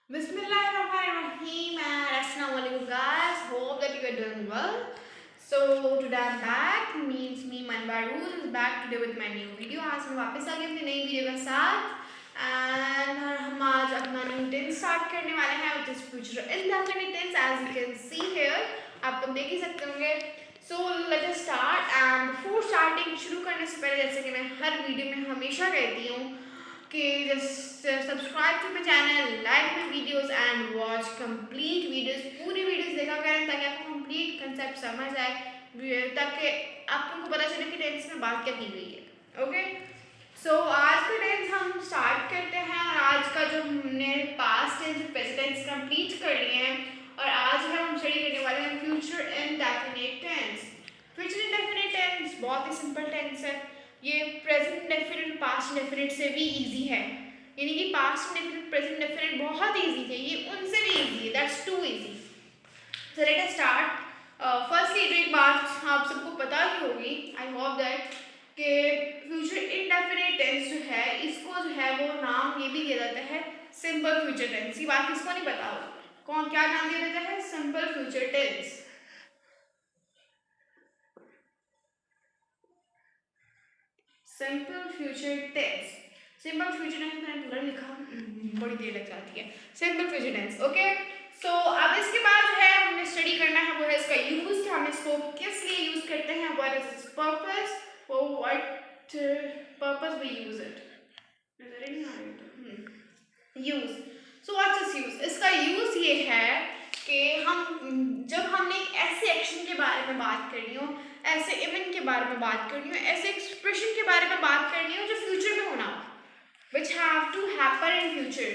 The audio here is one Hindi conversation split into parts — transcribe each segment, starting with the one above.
Bismillahirrahmanirrahim and Assalamualaikum guys. Hope that you are doing well. So today I'm back. Means me Manbaruz is back today with my new video. आज मैं वापस आ गई अपनी नई वीडियो के साथ and हम आज अपना न्यू टेंस स्टार्ट करने वाले हैं which is future indefinite tense as you can see here. आप तो देख ही सकते होंगे. So let us start and before starting शुरू करने से पहले जैसे कि मैं हर वीडियो में हमेशा कहती हूँ कि just subscribe to my channel, like my videos and watch complete videos. पूरी वीडियोस देखा करें ताकि आपको complete concept समझ आए ताकि आपको पता चले कि टेंस में बात क्या की गई है. ओके सो आज का टेंस हम स्टार्ट करते हैं और आज का जो हमने past tense present tense complete कर लिए हैं और आज हम स्टडी करने वाले हैं future indefinite tense. Future indefinite tense बहुत ही सिंपल टेंस है. ये प्रेजेंट इंडेफिनिट पास्ट इंडेफिनिट से भी इजी है. यानी कि पास्ट इंडेफिनिट प्रेजेंट इंडेफिनिट बहुत इजी थे, ये उनसे भी इजी है. That's too easy. So let us start. Firstly जो एक बात आप सबको पता ही होगी, आई होप दैट, कि फ्यूचर इंडेफिनिट टेंस जो है इसको जो है वो नाम ये भी दिया जाता है सिंपल फ्यूचर टेंस. ये बात किसको नहीं पता होगा. कौन क्या नाम दिया जाता है? Simple future tense. Simple future tense. Simple future tense मैंने पूरा लिखा, बड़ी देर लग जाती है. Simple future tense. Okay so अब इसके बाद जो है हमने स्टडी करना है वो है इसका यूज. हम इसको किस लिए यूज करते हैं, what is its purpose, for what purpose we use it. Use. So what's its use. इसका यूज ये है कि हम जब हमने एक ऐसे एक्शन के बारे में बात करनी हो, ऐसे इवेंट के बारे में बात करनी हो, ऐसे एक्सप्रेशन के बारे में बात करनी हो जो फ्यूचर में होना हो, which have to happen in future,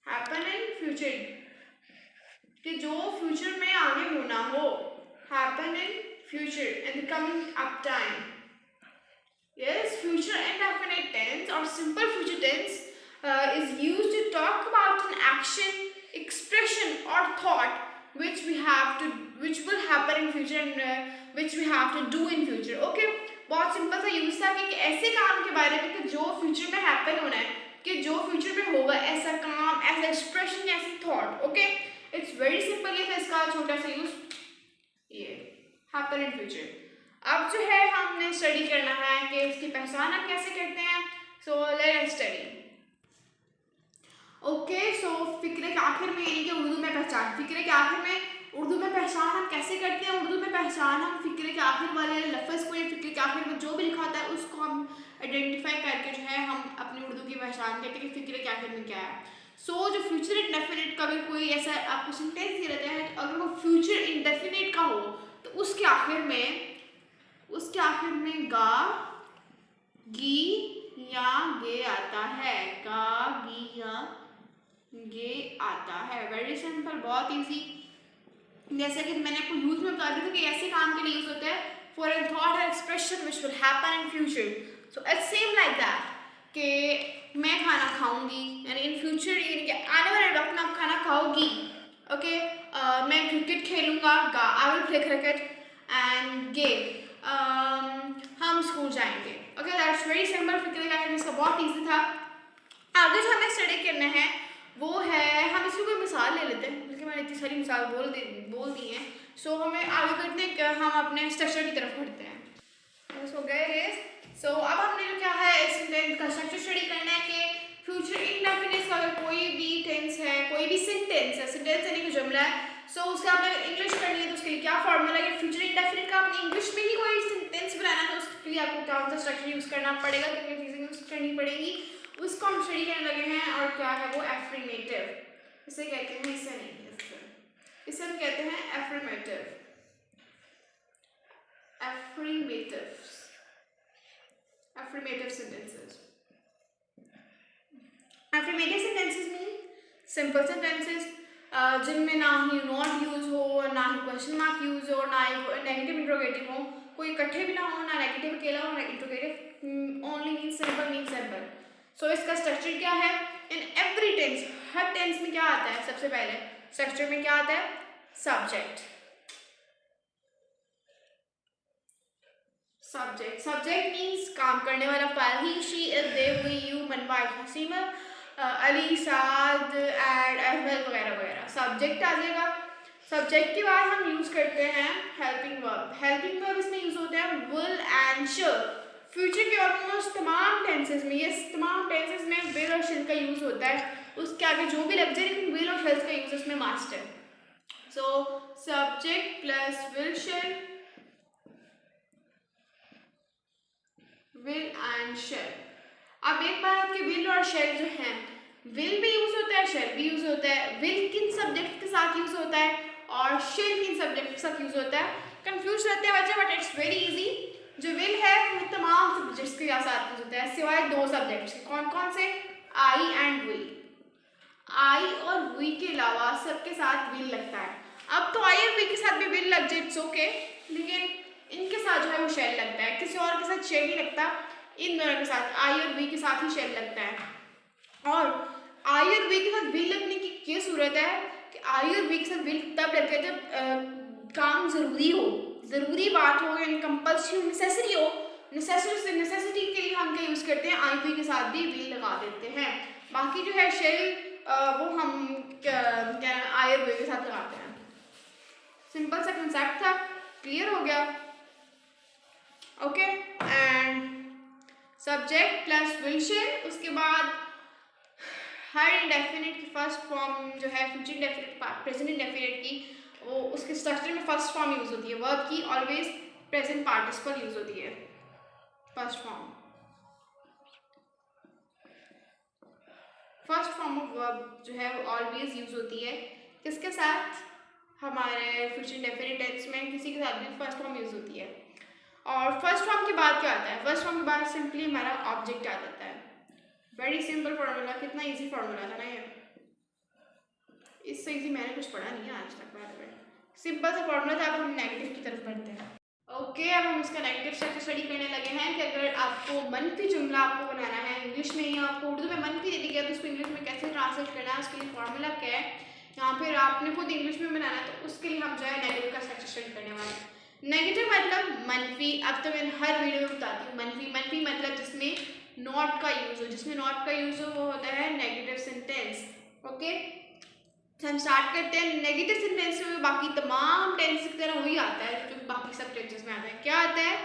happen in future, कि जो फ्यूचर में आगे होना हो, happen in future in the coming up time. Yes, future indefinite tense or simple future tense is used to talk about an action, expression or thought which will happen in future and which we have to do in future. Okay, बहुत सिंपल सा यूज था कि ऐसे काम के बारे में कि जो फ्यूचर में हैपन होना है, कि जो फ्यूचर में होगा, ऐसा काम, ऐसा एक्सप्रेशन, ऐसी thought. Okay it's very simple. ये था इसका छोटा सा यूज, ये हैपन इन फ्यूचर. अब जो है हमने स्टडी करना है कि उसकी पहचान हम कैसे करते हैं. So let us study. Okay so फिक्रे के आखिर में, यानी कि उर्दू में पहचान. फिक्रे के आखिर में उर्दू में पहचान हम कैसे करते हैं. उर्दू में पहचान हम फिक्रे के आखिर वाले लफ्ज़ को या फिक्रे के आखिर में जो भी लिखा होता है उसको हम आइडेंटिफाई करके जो है हम अपनी उर्दू की पहचान करते हैं कि फिक्रे के आखिर में क्या है. सो जो फ्यूचर इंडेफिनिट का भी कोई ऐसा आपको सेंटेंस दे रहता है, अगर वो फ्यूचर इंडेफिनिट का हो तो उसके आखिर में गा, गी या गे आता है. गा, गी या गे आता है. वेरी सिंपल, बहुत इजी. जैसे कि मैंने आपको यूज में बता दिया था कि ऐसे काम के लिए यूज होता है फॉर एन थॉट और expression which will happen in future. So it's same like that कि मैं खाना खाऊंगी, यानी इन फ्यूचर, यानी कि आने वाले वक्त में आप खाना खाओगी. ओके मैं क्रिकेट खेलूंगा, गा, I will play cricket. And गे, हम स्कूल जाएंगे. Okay that's very simple. फिक्र का इसका बहुत ईजी था. आगे जो हमें स्टडी करना है वो है, हम इसकी कोई मिसाल ले लेते हैं क्योंकि मैंने इतनी सारी मिसाल बोल दी हैं. सो हमें आगे करते हैं कि हम अपने स्ट्रक्चर की तरफ बढ़ते हैं. सो गए रेस. सो अब हमने जो क्या है इस सेंटेंस का स्ट्रक्चर स्टडी करना है कि फ्यूचर इंडेफिनिट का अगर कोई भी टेंस है, कोई भी सेंटेंस है, सेंटेंस यानी कि जुमला है, सो उसका आपने इंग्लिश करनी है तो उसके लिए क्या फॉर्मूला है. फ्यूचर इंडेफिनिट का आपने इंग्लिश में ही कोई सेंटेंस बनाना है तो उसके लिए आपको क्या सा स्ट्रक्चर यूज करना पड़ेगा, क्या चीज़ें यूज करनी पड़ेगी, उसको हम स्टडी करने लगे हैं. और क्या है वो एफ्रीमेटिव. इसे कहते हैं, इसे नहीं, इसे हम कहते हैं affirmative. Affirmative sentences. Affirmative sentences mean simple sentences जिनमें ना ही नॉट यूज हो, ना ही क्वेश्चन मार्क यूज हो, ना ही नेगेटिव इंट्रोगेटिव हो, कोई इकट्ठे भी ना हो, ना नेगेटिव अकेला हो, ना interrogative. Only mean simple. So इसका स्ट्रक्चर क्या है इन एवरी टेंस. हर टेंस में क्या आता है, सबसे पहले स्ट्रक्चर में क्या आता है, सब्जेक्ट. सब्जेक्ट मीन्स काम करने वाला file. He, she, it, they, we, you, Manwa, Haseema. Ali, Saad and Ahmed वगैरह वगैरह। सब्जेक्ट आ जाएगा। सब्जेक्ट के बाद हम यूज़ करते हैं हेल्पिंग वर्ब। हेल्पिंग वर्ब इसमें यूज़ होता है विल एंड शल। फ्यूचर के ऑलमोस्ट तमाम टेंसेस में, ये तमाम टेंसेस में विल और शल का यूज़ होता है। उसके आगे जो भी लग जाए, लेकिन विल और शल का यूज़ इसमें मास्ट है। So subject plus will shall, will and shall. अब एक बात कि विल और शल जो है, विल भी यूज होता है, शल भी यूज होता है। विल किन सब्जेक्ट के साथ यूज होता है और शल किन सब्जेक्ट के साथ यूज होता है, कंफ्यूज रहते हैं बच्चे, बट इट्स वेरी इजी। जो विल है वो तमाम सब्जेक्ट्स के साथ यूज होता है सिवाय दो सब्जेक्ट्स के। कौन कौन से? आई एंड वी। आई और वी के अलावा सबके साथ विल लगता है। अब तो आई और वी के साथ भी विल लग जाए, इट्स ओके, लेकिन इनके साथ जो है वो शेल लगता है, किसी और के साथ शेल नहीं लगता। इन दोनों के साथ, आई और वी के साथ ही शेल लगता है। और आई और वी के साथ विल लगने की क्या सूरत है कि आई और वी के साथ विल तब लगता है जब काम ज़रूरी हो, ज़रूरी बात हो, यानी कंपल्सरी, नेसेसरी हो। नेसेसिटी के लिए हम क्या यूज़ करते हैं, आई वी के साथ भी विल लगा देते हैं। बाकी जो है शेल वो हम क्या आई और वी के साथ लगाते हैं। सिंपल सा कंसेप्ट था, क्लियर हो गया? Okay. And subject plus will shell. उसके बाद हर इंडेफिनिट की फर्स्ट फॉर्म जो है फ्यूचर इंडेफिनिट प्रेजेंट इंडेफिनिट की, वो उसके स्ट्रक्चर में फर्स्ट फॉर्म यूज़ होती है। वर्ब की ऑलवेज प्रेजेंट पार्टिसिपल यूज़ होती है, first form. First form of verb जो है वो ऑलवेज यूज़ होती है किसके साथ? हमारे फ्यूचर इंडेफिनिट टेंस में किसी के साथ भी फर्स्ट फॉर्म यूज़ होती है। और फर्स्ट फॉर्म के बाद क्या आता है? फर्स्ट फॉर्म के बाद सिंपली हमारा ऑब्जेक्ट आ जाता है। वेरी सिंपल फार्मूला, कितना इजी फार्मूला था ना ये, इससे इजी मैंने कुछ पढ़ा नहीं है आज तक। सिंपल सा फार्मूला था। अब हम नेगेटिव की तरफ बढ़ते हैं। ओके, अब हम इसका नेगेटिव स्ट्रक्चर स्टडी करने लगे हैं कि अगर आपको मनफी जुमला आपको बनाना है इंग्लिश में, या आपको उर्दू में मनफी दे दी गया तो उसको इंग्लिश में कैसे ट्रांसलेट करना है, उसके लिए फार्मूला क्या है, यहाँ फिर आपने खुद इंग्लिश में बनाना है, तो उसके लिए हम जो है नेगेटिव का स्ट्रक्चर स्टडी करने वाले हैं। नेगेटिव मतलब मनफी। अब तो मैं हर वीडियो में बताती हूँ मनफी। मनफी मतलब जिसमें नॉट का यूज हो, जिसमें नॉट का यूज हो वो होता है नेगेटिव सेंटेंस। ओके, तो हम स्टार्ट करते हैं। नेगेटिव सेंटेंस में बाकी तमाम टेंस की तरह वही आता है जो बाकी सब टेंसेस में आता है। क्या आता है?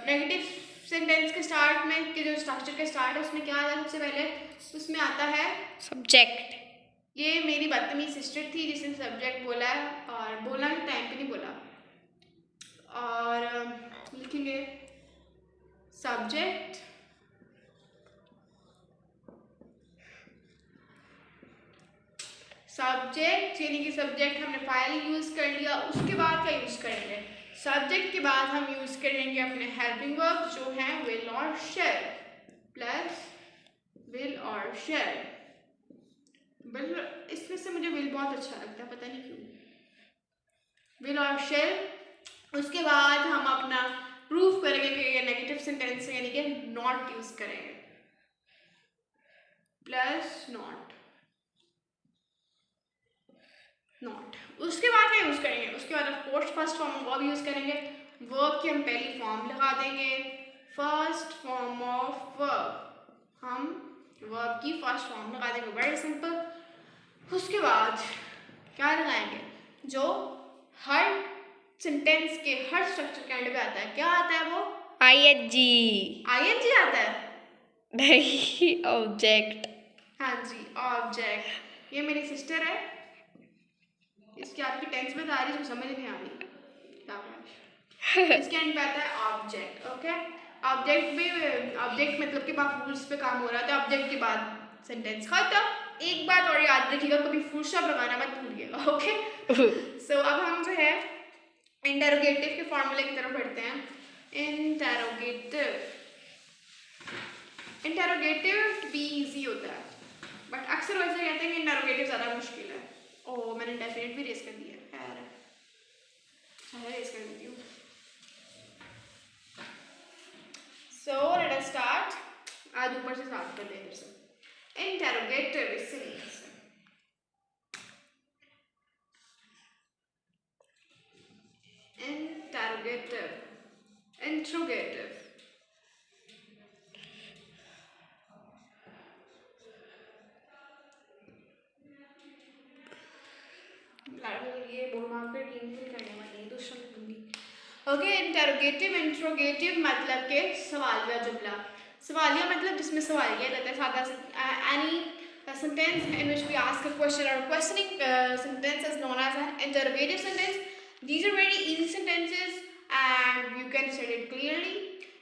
नेगेटिव सेंटेंस के स्टार्ट में के जो स्ट्रक्चर के स्टार्ट है उसमें क्या आता है? सबसे पहले उसमें आता है सब्जेक्ट। ये मेरी बदतमीज सिस्टर थी जिसने सब्जेक्ट बोला है, और बोलना के टाइम पे नहीं बोला। और लिखेंगे सब्जेक्ट सब्जेक्ट, यानी कि सब्जेक्ट हमने फाइल यूज़ कर लिया। उसके बाद क्या यूज़ करेंगे? सब्जेक्ट के बाद हम यूज़ करेंगे अपने हेल्पिंग वर्ब जो हैं विल और शैल, प्लस विल और शैल। विल, इसमें से मुझे विल बहुत अच्छा लगता है, पता नहीं क्यों, विल और शैल। उसके बाद हम अपना प्रूफ करेंगे कि ये नेगेटिव सेंटेंस यानी कि नॉट यूज़ करेंगे, प्लस नॉट। उसके बाद क्या यूज़ करेंगे? उसके बाद of course first form of verb use करेंगे। वर्ब की हम पहली फॉर्म लगा देंगे, फर्स्ट फॉर्म ऑफ वर्ब। हम वर्ब की फर्स्ट फॉर्म लगा देंगे, वेरी सिंपल। उसके बाद क्या लगाएंगे? जो हर सेंटेंस के हर स्ट्रक्चर के एंड पे आता है, क्या आता है वो? आईएनजी। आईएनजी आता है? नहीं, ऑब्जेक्ट। हाँ जी, ऑब्जेक्ट। ये मेरी सिस्टर है, इसकी आपकी टेंस बता रही है, समझ नहीं आ रही। इसके एंड पे आता है ऑब्जेक्ट। ओके, ऑब्जेक्ट मतलब कि मफूल्स पे काम हो रहा था। ऑब्जेक्ट के बाद सेंटेंस खत्म। एक बात और याद रखिएगा, कभी फुल स्टॉप लगाना मत भूलिएगा। ओके, सो अब हम जो है इंटरोगेटिव के फॉर्मूले की तरफ बढ़ते हैं। इंटरोगेटिव भी इजी होता है, बट अक्सर वैसे कहते हैं कि इंटरोगेटिव ज़्यादा मुश्किल है। ओह, मैंने डेफिनेट भी रेस कर दिया यार, रेस कर देती हूँ। सो लेट अस स्टार्ट। आज ऊपर से स्टार्ट करते हैं। फिर इंटरोगेटिव मीन्स इंटरोगेटिव, इंट्रोगेटिव, ये बोर्ड मार्कर टीम करने वाली है दूसरा में दूंगी। ओके, इंटरोगेटिव मतलब के सवालिया जुमला। सवालिया मतलब जिसमें सवाल किया जाता है, सादा any sentence in which we ask a question or questioning sentence is known as an interrogative sentence. These are very easy sentences and you can study it clearly.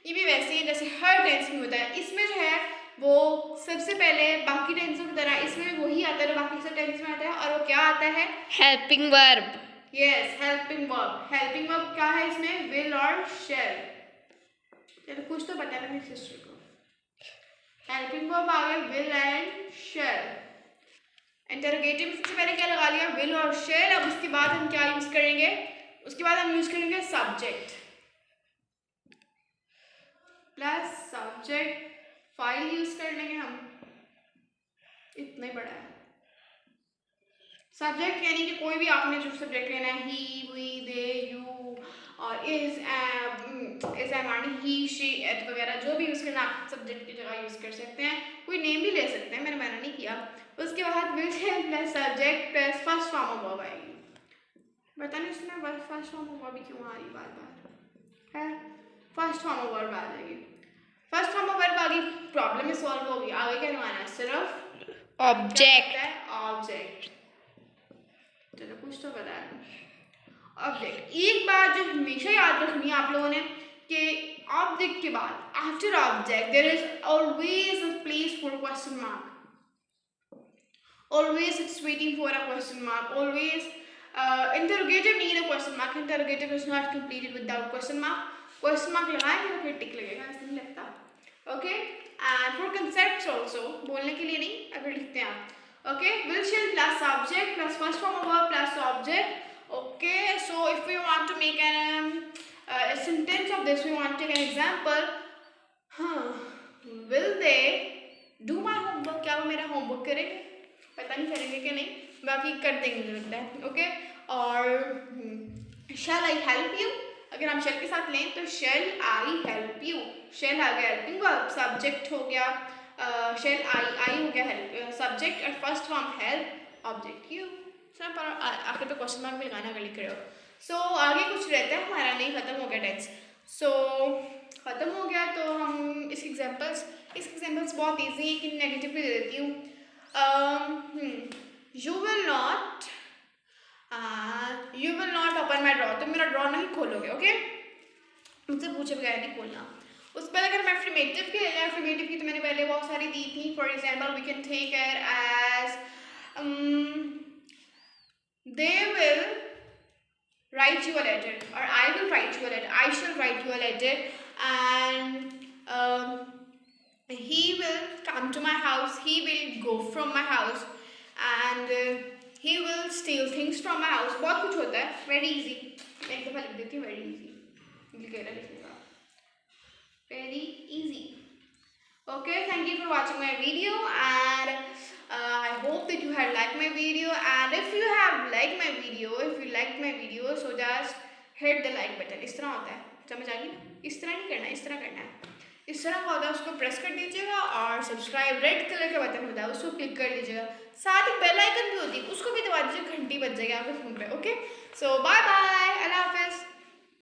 ये भी वैसे ही जैसे हर टेंस में होता है। इसमें जो है वो सबसे पहले बाकी टेंसों की तरह इसमें भी वही आता है जो बाकी सब टेंस में आता है, और वो क्या आता है? Helping verb. Yes, helping verb. Helping verb क्या है इसमें? विल और शैल। चलो कुछ तो बता मेरी सिस्टर को। हेल्पिंग वर्ब आ गया विल एंड शैल। इंटरोगेटिव में सबसे पहले क्या लगा लिया? विल और शैल। अब उसके बाद हम क्या यूज करेंगे? उसके बाद हम यूज करेंगे subject plus subject. File use कर लेंगे हम, इतना ही बड़ा है। सब्जेक्ट यानी कि कोई भी आपने जो सब्जेक्ट लेना है, ही, वी, दे, यू और is am, he, she, it वगैरह जो भी यूज़ करना आप सब्जेक्ट की जगह यूज़ कर सकते हैं। कोई नेम भी ले सकते हैं, मैंने मना नहीं किया। उसके बाद will plus subject plus first form of verb आएगी। पता नहीं इसमें फर्स्ट फॉर्म ऑफ वर्ब क्यों आ रही बार बार है। फर्स्ट फॉर्म ऑफ वर्ब आ जाएगी। फर्स्ट फॉर्म ऑफ वर्ब आ गई, प्रॉब्लम ही सॉल्व होगी। आगे क्या करवाना है? सिर्फ ऑब्जेक्ट है, ऑब्जेक्ट। चलो कुछ तो पता है। ऑब्जेक्ट, एक बात जो हमेशा याद रखनी है आप लोगों ने कि ऑब्जेक्ट के बाद after object there is always a place for question mark. Always it's waiting for a question mark. Always interrogative need a question mark. Interrogative is not completed without question mark. Question mark लगाएंगे तो फिर टिक लगेगा, ऐसे नहीं लगता। Okay, and for concepts also, बोलने के लिए नहीं, अगर लिखते हैं आप। Okay, will shall plus subject plus first form of verb plus object. Okay, so if we want to make a sentence of this, we want to take an example. Will they do my homework? क्या वो मेरा homework करेंगे? पता नहीं करेंगे कि नहीं, बाकी कर देंगे मुझे लगता है। ओके, और शैल आई हेल्प यू, अगर हम शैल के साथ लें तो शैल आई हेल्प यू। शैल आ गया हेल्पिंग वर्ब, सब्जेक्ट हो गया शैल आई हो गया हेल्प सब्जेक्ट, और first form help, object you. सब पर आखिर तो क्वेश्चन मार्क भी लगाना अगर लिख रहे हो। सो आगे कुछ रहता है हमारा, नहीं खत्म हो गया टेंस। सो खत्म हो गया तो हम इसके एग्जाम्पल्स बहुत ईजी है कि नेगेटिव भी दे देती हूँ। You will not open my drawer. तुम मेरा ड्रॉर नहीं खोलोगे। ओके, मुझसे पूछे बगैर नहीं खोलना। उस पर अगर मैं अफर्मेटिव की लें, अफर्मेटिव की तो मैंने पहले बहुत सारी दी थी। For example we can take it as they will write you a letter, or I will write you a letter, I shall write you a letter, and he will come to my house, he will go from my house, and he will steal things from my house. बहुत कुछ होता है, very easy। मैं एक दफ़ा लिख देती हूँ, very easy लिखेगा, very easy। Okay, thank you for watching my video, and I hope that you had liked my video, and if you have liked my video, so just hit the like button। इस तरह होता है, समझ आ गई? इस तरह नहीं करना, इस तरह करना है। इस तरह का होता है, उसको प्रेस कर दीजिएगा, और सब्सक्राइब रेड कलर का बटन होता है उसको क्लिक कर दीजिएगा। साथ ही बेल आइकन भी होती है, उसको भी दबा दीजिए, घंटी बज जाएगी आपके फ़ोन पे। ओके, सो बाय बाय।